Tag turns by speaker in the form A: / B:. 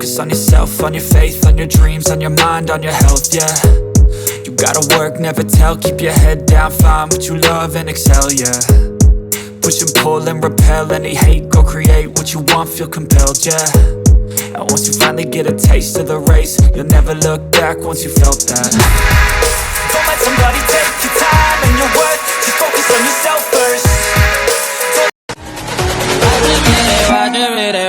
A: focus on yourself, on your faith, on your dreams, on your mind, on your health, yeah. You gotta work, never tell, keep your head down, find what you love and excel, yeah. Push and pull and repel any hate, go create what you want, feel compelled, yeah. And once you finally get a taste of the race, you'll never look back once you felt that. Don't let somebody take your time and your worth, just focus on yourself first. Roger it,